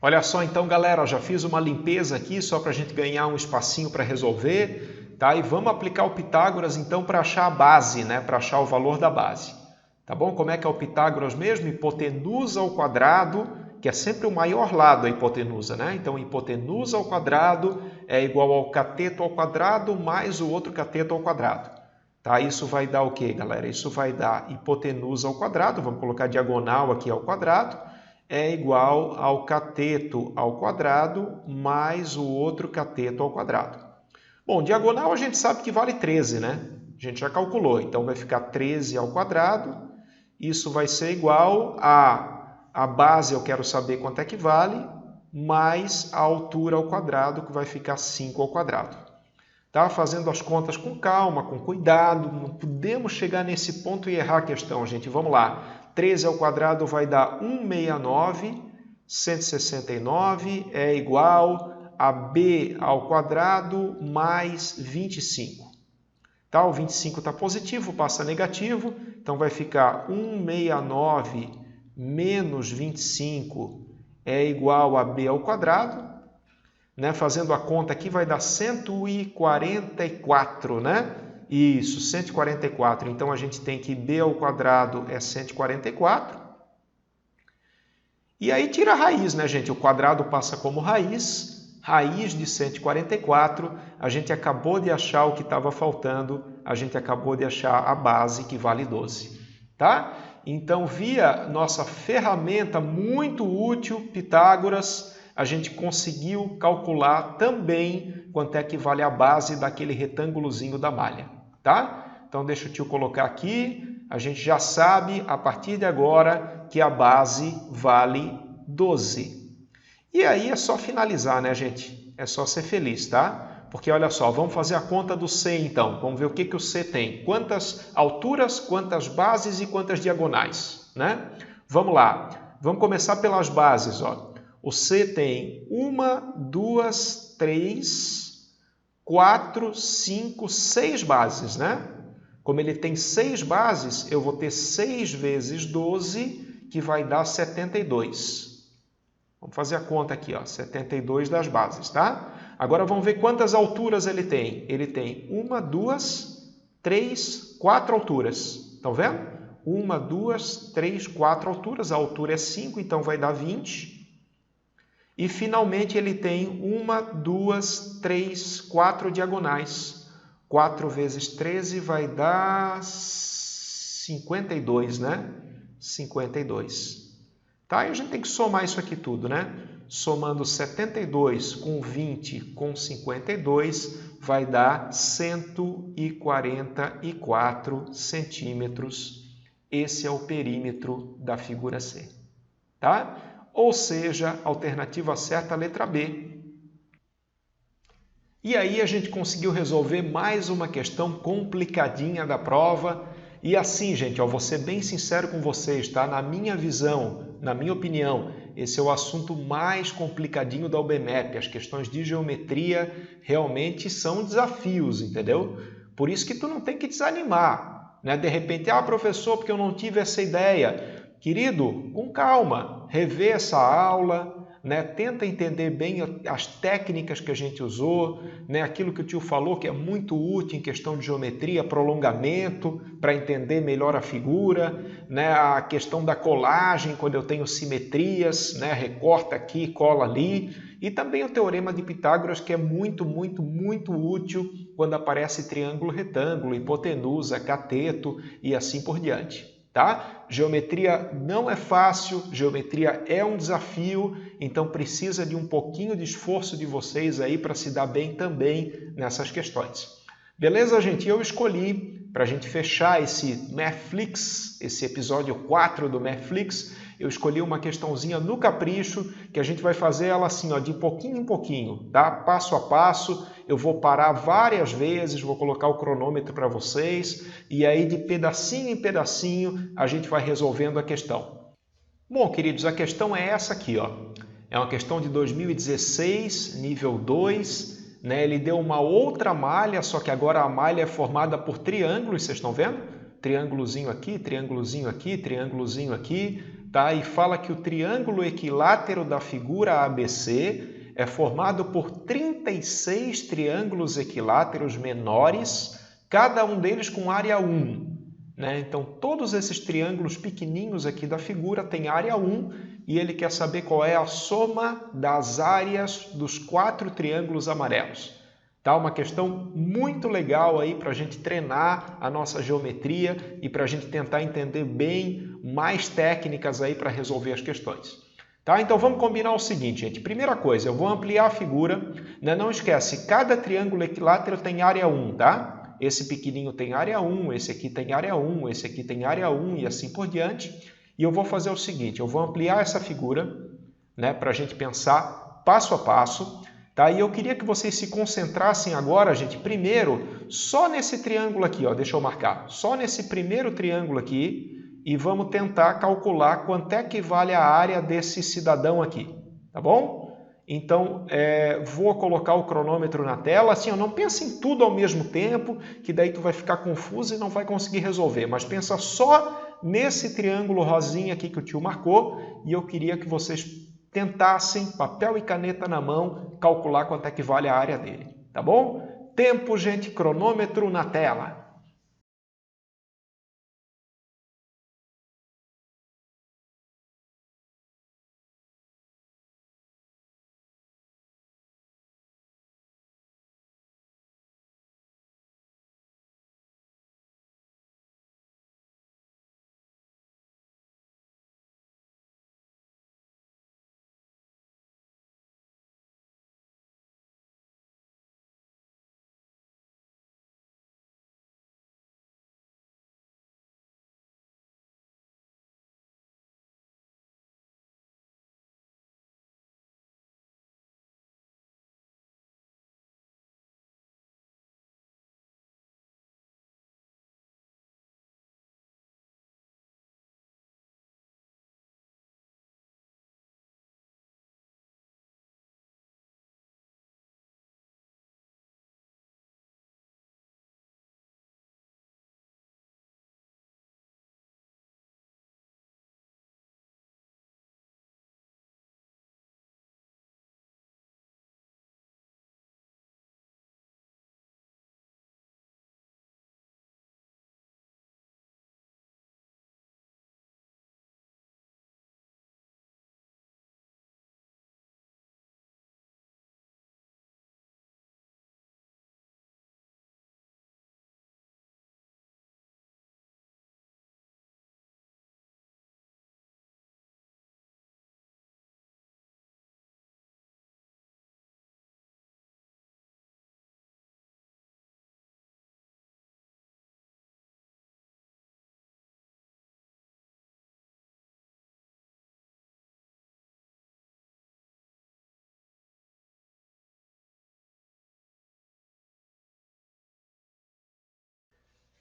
Olha só então, galera, já fiz uma limpeza aqui só para a gente ganhar um espacinho para resolver. Tá? E vamos aplicar o Pitágoras, então, para achar a base, né? Para achar o valor da base. Tá bom? Como é que é o Pitágoras mesmo? Hipotenusa ao quadrado, que é sempre o maior lado da hipotenusa, né? Então, hipotenusa ao quadrado é igual ao cateto ao quadrado mais o outro cateto ao quadrado. Tá? Isso vai dar o quê, galera? Isso vai dar hipotenusa ao quadrado, vamos colocar diagonal aqui ao quadrado, é igual ao cateto ao quadrado mais o outro cateto ao quadrado. Bom, diagonal a gente sabe que vale 13, né? A gente já calculou, então vai ficar 13 ao quadrado. Isso vai ser igual a base, eu quero saber quanto é que vale, mais a altura ao quadrado, que vai ficar 5 ao quadrado. Tá? Fazendo as contas com calma, com cuidado, não podemos chegar nesse ponto e errar a questão, gente. Vamos lá, 13 ao quadrado vai dar 169, 169 é igual a b ao quadrado mais 25. Tá? O 25 está positivo, passa negativo, então vai ficar 169 menos 25 é igual a b ao quadrado. Né? Fazendo a conta aqui vai dar 144, né? Isso, 144. Então a gente tem que b ao quadrado é 144. E aí tira a raiz, né, gente? O quadrado passa como raiz. Raiz de 144, a gente acabou de achar o que estava faltando, a gente acabou de achar a base que vale 12, tá? Então, via nossa ferramenta muito útil, Pitágoras, a gente conseguiu calcular também quanto é que vale a base daquele retângulozinho da malha, tá? Então, deixa o tio colocar aqui, a gente já sabe, a partir de agora, que a base vale 12. E aí é só finalizar, né, gente? É só ser feliz, tá? Porque olha só, vamos fazer a conta do C então. Vamos ver o que o C tem. Quantas alturas, quantas bases e quantas diagonais, né? Vamos lá. Vamos começar pelas bases, ó. O C tem 1, 2, 3, 4, 5, 6 bases, né? Como ele tem 6 bases, eu vou ter 6 vezes 12, que vai dar 72. Vamos fazer a conta aqui, ó, 72 das bases, tá? Agora vamos ver quantas alturas ele tem. Ele tem 1, 2, 3, 4 alturas. Estão vendo? 1, 2, 3, 4 alturas. A altura é 5, então vai dar 20. E, finalmente, ele tem 1, 2, 3, 4 diagonais. 4 vezes 13 vai dar 52, né? 52. Tá? E a gente tem que somar isso aqui tudo, né? Somando 72 com 20 com 52, vai dar 144 centímetros. Esse é o perímetro da figura C. Tá? Ou seja, alternativa certa, a letra B. E aí a gente conseguiu resolver mais uma questão complicadinha da prova. E assim, gente, ó, vou ser bem sincero com vocês, tá? Na minha visão, na minha opinião, esse é o assunto mais complicadinho da UBMEP. As questões de geometria realmente são desafios, entendeu? Por isso que tu não tem que desanimar, né? De repente, professor, porque eu não tive essa ideia. Querido, com calma, revê essa aula, né? Tenta entender bem as técnicas que a gente usou, né? Aquilo que o tio falou que é muito útil em questão de geometria, prolongamento, para entender melhor a figura, né? A questão da colagem, quando eu tenho simetrias, né? Recorta aqui, cola ali, e também o teorema de Pitágoras, que é muito útil quando aparece triângulo retângulo, hipotenusa, cateto e assim por diante. Tá? Geometria não é fácil, geometria é um desafio, então precisa de um pouquinho de esforço de vocês aí para se dar bem também nessas questões. Beleza, gente? Eu escolhi, para a gente fechar esse Mathflix, esse episódio 4 do Mathflix, eu escolhi uma questãozinha no capricho, que a gente vai fazer ela assim, ó, de pouquinho em pouquinho, tá? Passo a passo. Eu vou parar várias vezes, vou colocar o cronômetro para vocês, e aí de pedacinho em pedacinho a gente vai resolvendo a questão. Bom, queridos, a questão é essa aqui, ó. É uma questão de 2016, nível 2, né? Ele deu uma outra malha, só que agora a malha é formada por triângulos, vocês estão vendo? Triângulozinho aqui, triângulozinho aqui, triângulozinho aqui, tá? E fala que o triângulo equilátero da figura ABC é formado por 36 triângulos equiláteros menores, cada um deles com área 1. Né? Então, todos esses triângulos pequenininhos aqui da figura têm área 1 e ele quer saber qual é a soma das áreas dos 4 triângulos amarelos. Tá? Uma questão muito legal aí para a gente treinar a nossa geometria e para a gente tentar entender bem mais técnicas aí para resolver as questões. Tá? Então vamos combinar o seguinte, gente. Primeira coisa, eu vou ampliar a figura. Né? Não esquece, cada triângulo equilátero tem área 1, tá? Esse pequenininho tem área 1, esse aqui tem área 1, esse aqui tem área 1 e assim por diante. E eu vou fazer o seguinte, eu vou ampliar essa figura, né, para a gente pensar passo a passo. Tá? E eu queria que vocês se concentrassem agora, gente, primeiro, só nesse triângulo aqui, ó, deixa eu marcar, só nesse primeiro triângulo aqui, e vamos tentar calcular quanto é que vale a área desse cidadão aqui, tá bom? Então, vou colocar o cronômetro na tela, assim, não pensa em tudo ao mesmo tempo, que daí tu vai ficar confuso e não vai conseguir resolver, mas pensa só nesse triângulo rosinha aqui que o tio marcou, e eu queria que vocês tentassem, papel e caneta na mão, calcular quanto é que vale a área dele, tá bom? Tempo, gente, cronômetro na tela.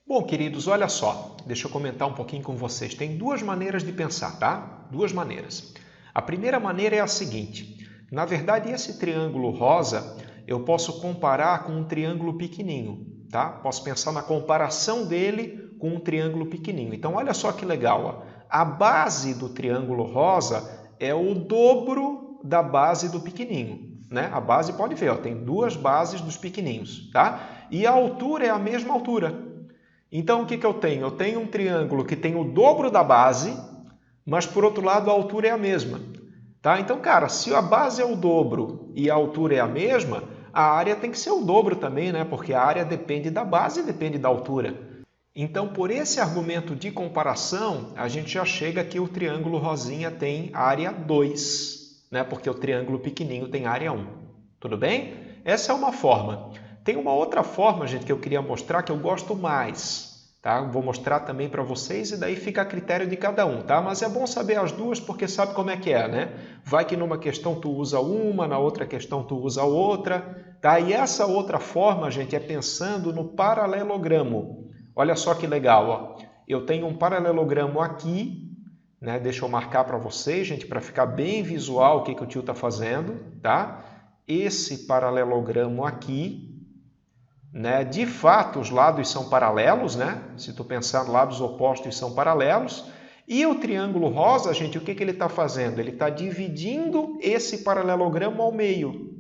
Bom, queridos, olha só, deixa eu comentar um pouquinho com vocês. Tem duas maneiras de pensar, tá? Duas maneiras. A primeira maneira é a seguinte: na verdade, esse triângulo rosa eu posso comparar com um triângulo pequenininho, tá? Posso pensar na comparação dele com um triângulo pequenininho. Então, olha só que legal, ó. A base do triângulo rosa é o dobro da base do pequenininho, né? A base, pode ver, ó, tem duas bases dos pequenininhos, tá? E a altura é a mesma altura. Então, o que eu tenho? Eu tenho um triângulo que tem o dobro da base, mas, por outro lado, a altura é a mesma. Tá? Então, cara, se a base é o dobro e a altura é a mesma, a área tem que ser o dobro também, né? Porque a área depende da base e depende da altura. Então, por esse argumento de comparação, a gente já chega que o triângulo rosinha tem área 2, né? Porque o triângulo pequenininho tem área 1. Tudo bem? Essa é uma forma. Tem uma outra forma, gente, que eu queria mostrar que eu gosto mais, tá? Vou mostrar também para vocês e daí fica a critério de cada um, tá? Mas é bom saber as duas porque sabe como é que é, né? Vai que numa questão tu usa uma, na outra questão tu usa outra, tá? E essa outra forma, gente, é pensando no paralelogramo. Olha só que legal, ó. Eu tenho um paralelogramo aqui, né? Deixa eu marcar para vocês, gente, para ficar bem visual o que o tio está fazendo, tá? Esse paralelogramo aqui, né? De fato, os lados são paralelos, né? Se tu pensar, lados opostos são paralelos. E o triângulo rosa, gente, o que ele está fazendo? Ele está dividindo esse paralelogramo ao meio.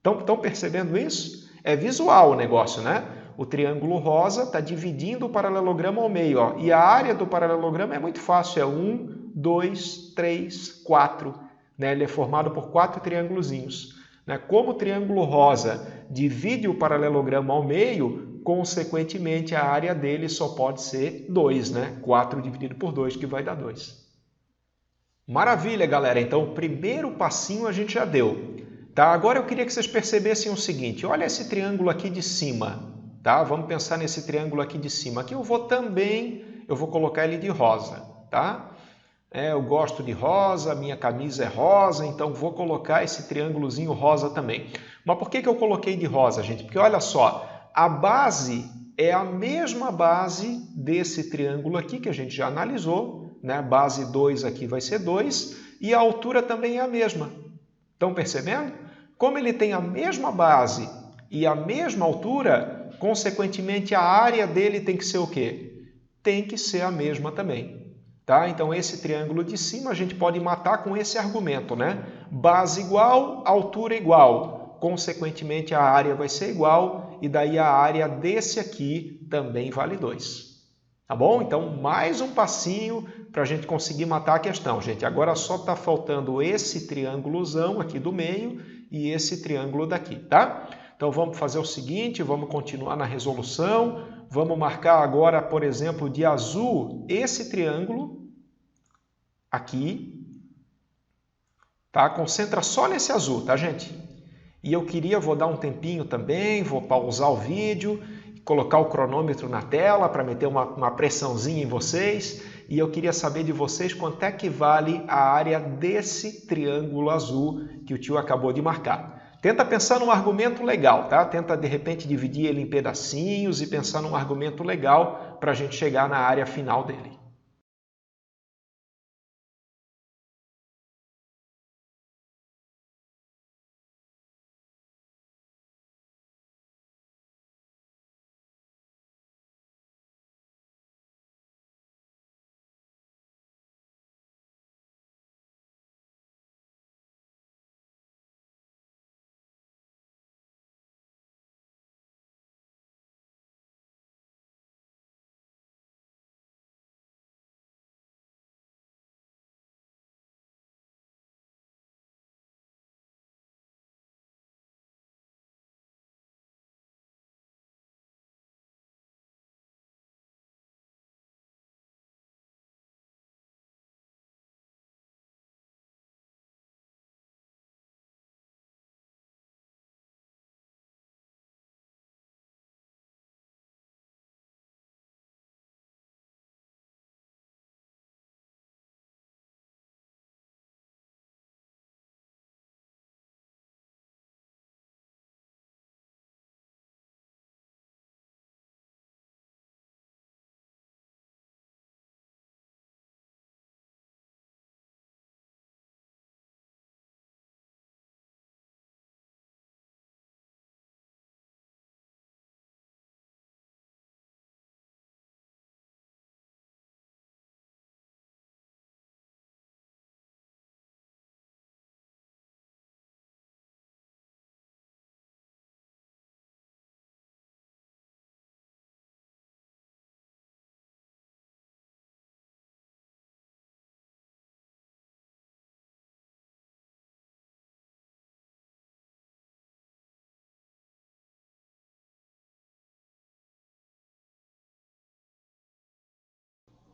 Estão percebendo isso? É visual o negócio, né? O triângulo rosa está dividindo o paralelogramo ao meio. Ó. E a área do paralelogramo é muito fácil, é 1, 2, 3, 4. Né? Ele é formado por 4 triângulozinhos. Como o triângulo rosa divide o paralelogramo ao meio, consequentemente a área dele só pode ser 2, né? 4 dividido por 2, que vai dar 2. Maravilha, galera! Então, o primeiro passinho a gente já deu. Tá? Agora eu queria que vocês percebessem o seguinte, olha esse triângulo aqui de cima. Tá? Vamos pensar nesse triângulo aqui de cima. Aqui eu vou colocar ele de rosa. Tá? Eu gosto de rosa, minha camisa é rosa, então vou colocar esse triângulozinho rosa também. Mas por que eu coloquei de rosa, gente? Porque olha só, a base é a mesma base desse triângulo aqui que a gente já analisou, né? Base 2 aqui vai ser 2 e a altura também é a mesma. Estão percebendo? Como ele tem a mesma base e a mesma altura, consequentemente a área dele tem que ser o quê? Tem que ser a mesma também. Tá? Então, esse triângulo de cima a gente pode matar com esse argumento, né? Base igual, altura igual. Consequentemente, a área vai ser igual e daí a área desse aqui também vale 2. Tá bom? Então, mais um passinho para a gente conseguir matar a questão, gente. Agora só está faltando esse triângulozão aqui do meio e esse triângulo daqui, tá? Então, vamos fazer o seguinte, vamos continuar na resolução. Vamos marcar agora, por exemplo, de azul esse triângulo aqui, tá? Concentra só nesse azul, tá, gente? E eu vou dar um tempinho também, vou pausar o vídeo, colocar o cronômetro na tela para meter uma pressãozinha em vocês. E eu queria saber de vocês quanto é que vale a área desse triângulo azul que o tio acabou de marcar. Tenta pensar num argumento legal, tá? Tenta, de repente, dividir ele em pedacinhos e pensar num argumento legal para a gente chegar na área final dele.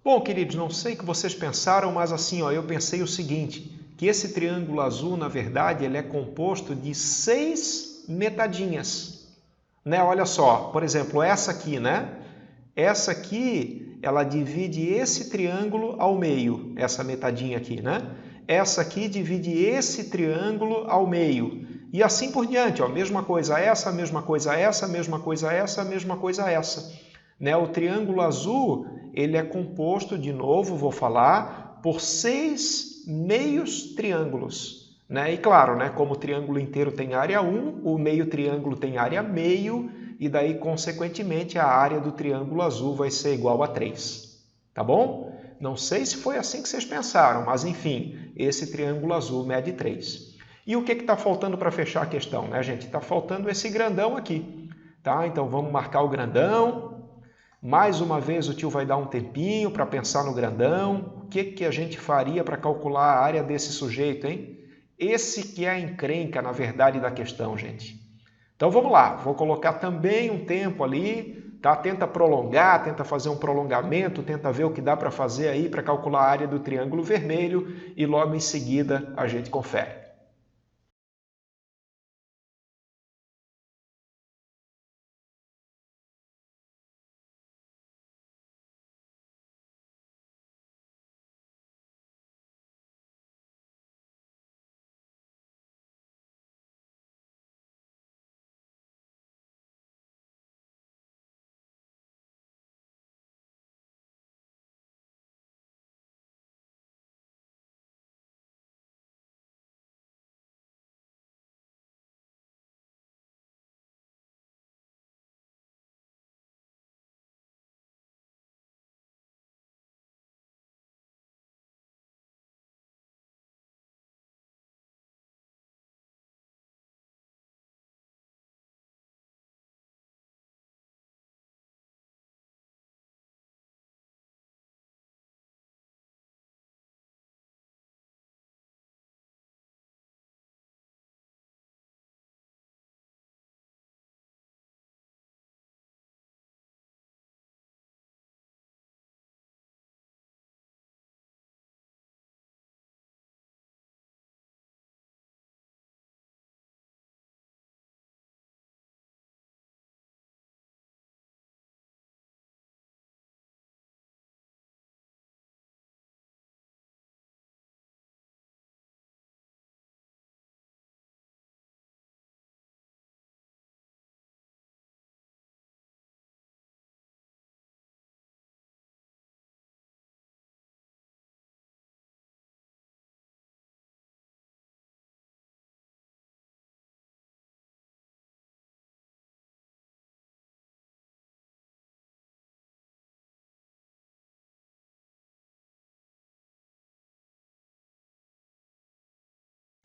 Bom, queridos, não sei o que vocês pensaram, mas assim, ó, eu pensei o seguinte, que esse triângulo azul, na verdade, ele é composto de 6 metadinhas, né? Olha só, por exemplo, essa aqui, né? Essa aqui, ela divide esse triângulo ao meio, essa metadinha aqui, né? Essa aqui divide esse triângulo ao meio. E assim por diante, ó, mesma coisa essa, mesma coisa essa, mesma coisa essa, mesma coisa essa. Né? O triângulo azul, ele é composto, de novo, vou falar, por 6 meios triângulos. Né? E claro, né, como o triângulo inteiro tem área 1, o meio triângulo tem área meio, e daí, consequentemente, a área do triângulo azul vai ser igual a 3. Tá bom? Não sei se foi assim que vocês pensaram, mas enfim, esse triângulo azul mede 3. E o que está faltando para fechar a questão, né, gente? Está faltando esse grandão aqui. Tá? Então vamos marcar o grandão. Mais uma vez o tio vai dar um tempinho para pensar no grandão. O que a gente faria para calcular a área desse sujeito, hein? Esse que é a encrenca, na verdade, da questão, gente. Então vamos lá, vou colocar também um tempo ali, tá? Tenta prolongar, tenta fazer um prolongamento, tenta ver o que dá para fazer aí para calcular a área do triângulo vermelho e logo em seguida a gente confere.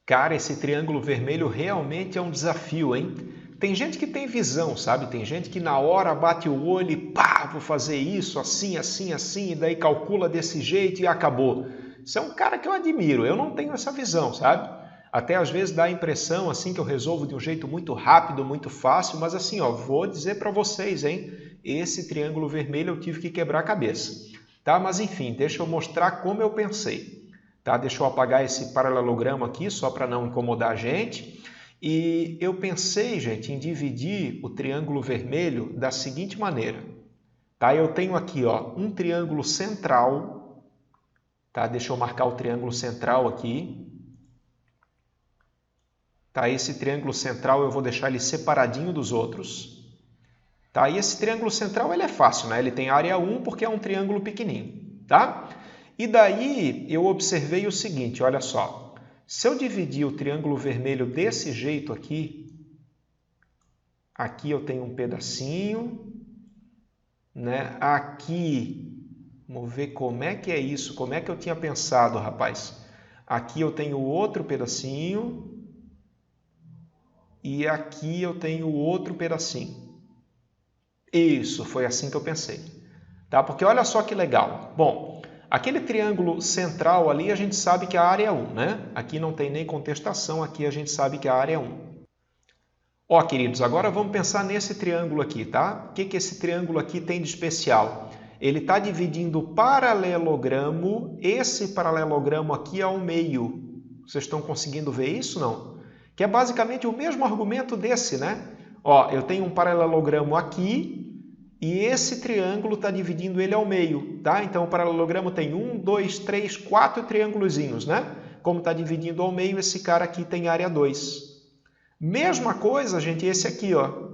Cara, esse triângulo vermelho realmente é um desafio, hein? Tem gente que tem visão, sabe? Tem gente que na hora bate o olho e pá, vou fazer isso, assim, assim, assim, e daí calcula desse jeito e acabou. Isso é um cara que eu admiro, eu não tenho essa visão, sabe? Até às vezes dá a impressão assim que eu resolvo de um jeito muito rápido, muito fácil, mas assim, ó, vou dizer para vocês, hein? Esse triângulo vermelho eu tive que quebrar a cabeça, tá? Mas enfim, deixa eu mostrar como eu pensei. Tá? Deixa eu apagar esse paralelogramo aqui, só para não incomodar a gente. E eu pensei, gente, em dividir o triângulo vermelho da seguinte maneira. Tá? Eu tenho aqui ó, um triângulo central. Tá? Deixa eu marcar o triângulo central aqui. Tá? Esse triângulo central eu vou deixar ele separadinho dos outros. Tá? E esse triângulo central ele é fácil, né? Ele tem área 1 porque é um triângulo pequenininho. Tá? E daí eu observei o seguinte, olha só, se eu dividir o triângulo vermelho desse jeito aqui, aqui eu tenho um pedacinho, né? Aqui, vamos ver como é que é isso, como é que eu tinha pensado, rapaz. Aqui eu tenho outro pedacinho e aqui eu tenho outro pedacinho. Isso, foi assim que eu pensei, tá? Porque olha só que legal. Bom, aquele triângulo central ali, a gente sabe que a área é 1, né? Aqui não tem nem contestação, aqui a gente sabe que a área é 1. Ó, queridos, agora vamos pensar nesse triângulo aqui, tá? O que esse triângulo aqui tem de especial? ele está dividindo o paralelogramo, esse paralelogramo aqui ao meio. Vocês estão conseguindo ver isso, não? Que é basicamente o mesmo argumento desse, né? Ó, eu tenho um paralelogramo aqui e esse triângulo está dividindo ele ao meio, tá? Então o paralelogramo tem 1, 2, 3, 4 triângulozinhos, né? Como está dividindo ao meio, esse cara aqui tem área 2. Mesma coisa, gente, esse aqui, ó.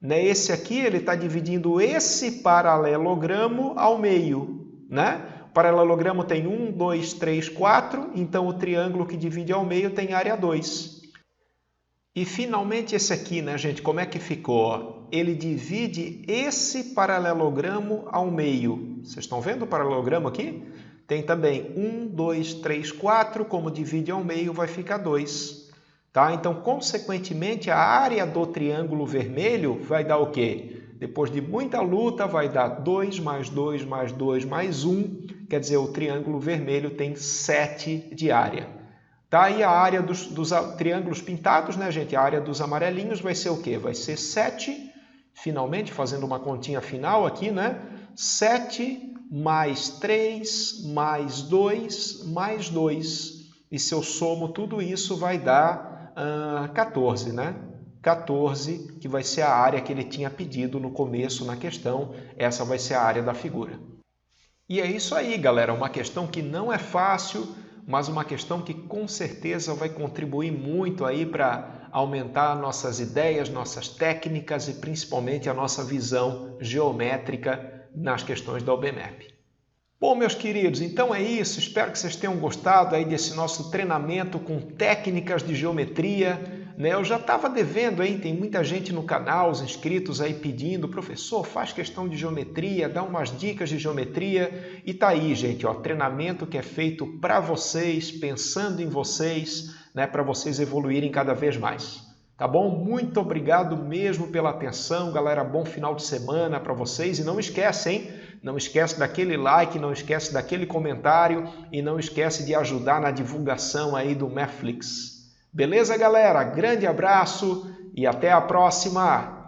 Esse aqui ele está dividindo esse paralelogramo ao meio, né? O paralelogramo tem 1, 2, 3, 4, então o triângulo que divide ao meio tem área 2. E finalmente esse aqui, né, gente, como é que ficou? Ele divide esse paralelogramo ao meio. Vocês estão vendo o paralelogramo aqui? Tem também 1, 2, 3, 4, como divide ao meio vai ficar 2. Tá? Então, consequentemente, a área do triângulo vermelho vai dar o quê? Depois de muita luta, vai dar 2 mais 2 mais 2 mais 1. Quer dizer, o triângulo vermelho tem 7 de área. Tá? E a área dos triângulos pintados, né, gente? A área dos amarelinhos vai ser o quê? Vai ser 7. Finalmente, fazendo uma continha final aqui, né? 7 mais 3 mais 2 mais 2. E se eu somo tudo isso, vai dar 14, né? 14, que vai ser a área que ele tinha pedido no começo na questão. Essa vai ser a área da figura. E é isso aí, galera. Uma questão que não é fácil, mas uma questão que com certeza vai contribuir muito aí para aumentar nossas ideias, nossas técnicas e principalmente a nossa visão geométrica nas questões da OBMAP. Bom, meus queridos, então é isso. Espero que vocês tenham gostado aí desse nosso treinamento com técnicas de geometria. Eu já estava devendo, hein? Tem muita gente no canal, os inscritos aí pedindo, professor, faz questão de geometria, dá umas dicas de geometria. E tá aí, gente, ó, treinamento que é feito para vocês, pensando em vocês, né, para vocês evoluírem cada vez mais. Tá bom? Muito obrigado mesmo pela atenção, galera. Bom final de semana para vocês. E não esquece, hein? Não esquece daquele like, não esquece daquele comentário e não esquece de ajudar na divulgação aí do Mathflix. Beleza, galera? Grande abraço e até a próxima!